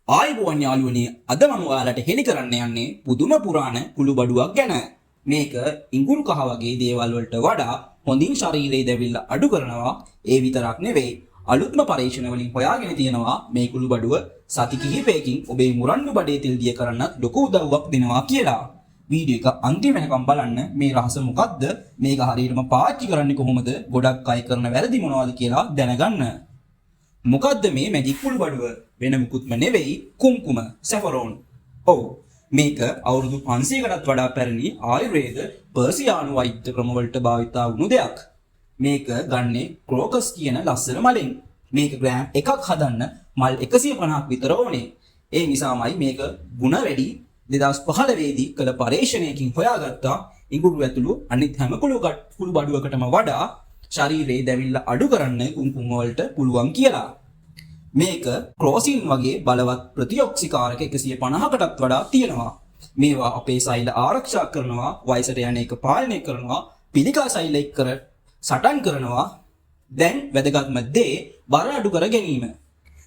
ආයුබෝවන් යාළුවනේ, අද මම ඔයාලට හෙළි කරන්න යන්නේ පුදුම පුරාණ කුළු බඩුවක් ගැන. මේක ඉඟුරු කහ වගේ දේවල් වලට වඩා හොඳින් ශරීරයේ දැවිල්ල අඩු කරනවා. ඒ විතරක් නෙවෙයි, අලුත්ම පරීක්ෂණ වලින් හොයාගෙන තියෙනවා මේ කුළු බඩුව සති කිහිපයකින් ඔබේ මුරණ්ඩු බඩේ තෙල් දිය කරන්නත් ලොකු උදව්වක් දෙනවා කියලා. වීඩියෝ එක අන්තිම වෙනකම් බලන්න. මේ රහස මොකද්ද? මේක හරියටම පාවිච්චි කරන්නේ කොහොමද? ගොඩක් අය කරන වැරදි මොනවද කියලා දැනගන්න. මොකද්ද මේ මැජික් කුළු බඩුව? වෙන මුකුත්ම නෙවෙයි, කුම්කුම, සැෆරෝන්. ඔව්, මේක අවුරුදු 500කටත් වඩා පැරණි ආයුර්වේද පර්සියානු වෛද්‍ය ක්‍රම වලට භාවිතා වුණු දෙයක්. මේක ගන්නේ ක්‍රෝකස් කියන ලස්සන මලෙන්. මේක ග්‍රෑම් එකක් හදන්න මල් 150ක් විතර ඕනේ. ඒ නිසාමයි මේක ಗುಣ වැඩි 2015 දී කළ පරීක්ෂණයකින් හොයාගත්තා ඉඟුරු ඇතුළු අනිත් හැම කුළු බඩුවකටම වඩා ශරීරයේ දැවිල්ල අඩු කරන්න කුම්කුම වලට පුළුවන් කියලා. මේක ක්‍රෝසින් වගේ බලවත් ප්‍රතිඔක්සිකාරක 150කටත් වඩා තියෙනවා. මේවා අපේ සෛල ආරක්ෂා කරනවා, වයසට යන එක පාලනය කරනවා, පිළිකා සෛල එක්ක සටන් කරනවා. දැන් වැදගත්ම දේ බර අඩු කර ගැනීම.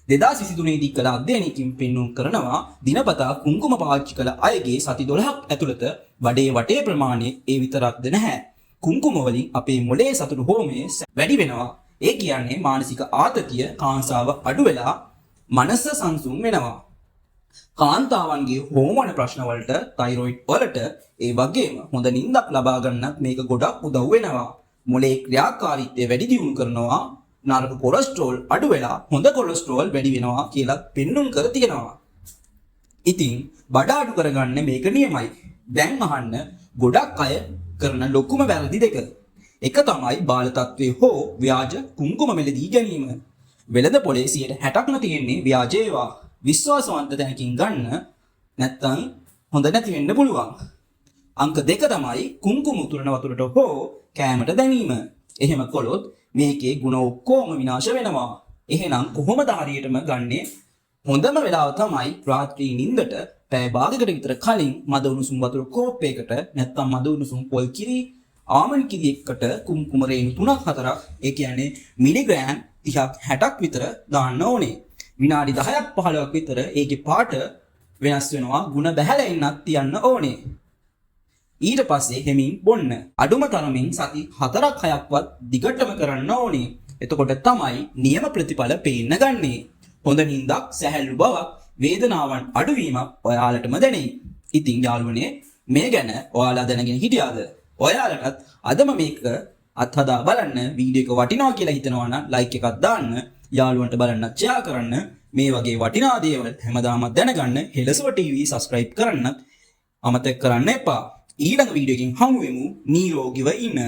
2023 දී කළ අධ්‍යයනයකින් පෙන්වුම් කරනවා දිනපතා කුම්කුම පාවිච්චි කළ අයගේ සති 12ක් ඇතුළත බඩේ වටේ ප්‍රමාණය ඒ විතරක්ද නැහැ. කුම්කුම වලින් අපේ මොළයේ සතුරු හෝමෝන වැඩි වෙනවා. ඒ කියන්නේ මානසික ආතතිය, කාංසාව අඩු වෙලා මනස සංසුන් වෙනවා. කාන්තාවන්ගේ හෝමෝන ප්‍රශ්න වලට, තයිරොයිඩ් වලට, ඒ වගේම හොඳ නිින්දක් ලබා ගන්නත් මේක ගොඩක් උදව් වෙනවා. මොළයේ ක්‍රියාකාරීත්වය වැඩි දියුණු කරනවා. නරක කොලෙස්ටරෝල් අඩු වෙලා හොඳ කොලෙස්ටරෝල් වැඩි වෙනවා කියලා පෙන්වුම් කර තියෙනවා. ඉතින් බඩ අඩු කරගන්න මේක නියමයි. දැන් අහන්න ගොඩක් අය කරන ලොකුම වැරදි දෙක. එක තමයි බාල තත්ත්වයේ හෝ ව්‍යාජ කුම්කුම මෙලදී ගැනීම. වෙළඳ පොලේ 60%ක්ම තියෙන්නේ ව්‍යාජ ඒවා. විශ්වාසවන්ත තැනකින් ගන්න නැත්නම් හොඳ නැති වෙන්න පුළුවන්. අංක 2 තමයි කුම්කුම උතුරන වතුරට හෝ කෑමට දැමීම. එහෙම කළොත් මේකේ ගුණ ඔක්කොම විනාශ වෙනවා. එහෙනම් කොහොමද හරියටම ගන්නෙ? හොඳම වෙලාව තමයි රාත්‍රී නිින්දට පැය භාගයකට විතර කලින් මද උණුසුම් වතුර කෝප්පයකට නැත්නම් මද උණුසුම් පොල් කිරි ආමන් කිරි එකට කුම්කුම රේණු 3-4ක්, ඒ කියන්නේ මිලිග්‍රෑම් 30ක් 60ක් විතර දාන්න ඕනේ. විනාඩි 10ක් 15ක් විතර ඒකේ පාට වෙනස් වෙනවා. ಗುಣ බහැලා ඉන්නත් තියන්න ඕනේ. ඊට පස්සේ හැමින් බොන්න. අඩුම තරමින් සති 4ක් 6ක්වත් දිගටම කරන්න ඕනේ. එතකොට තමයි නියම ප්‍රතිඵල පේන්න ගන්නේ. හොඳ නිින්දක්, සැහැල්ලු බවක්, වේදනාවන් අඩුවීමක් ඔයාලටම දැනෙයි. ඉතින් යාළුවනේ, මේ ගැන ඔයාලා දැනගෙන හිටියාද? ඔයාලටත් අදම මේක අත්හදා බලන්න. වීඩියෝ එක වටිනවා කියලා හිතනවා නම් ලයික් එකක් දාන්න, යාළුවන්ට බලන්නත් ෂෙයා කරන්න. මේ වගේ වටිනා දේවල් හැමදාම දැනගන්න හෙළසුව TV subscribe කරන්න අමතක කරන්න එපා. ඊළඟ වීඩියෝ එකකින් හමු වෙමු. නිරෝගීව ඉන්න.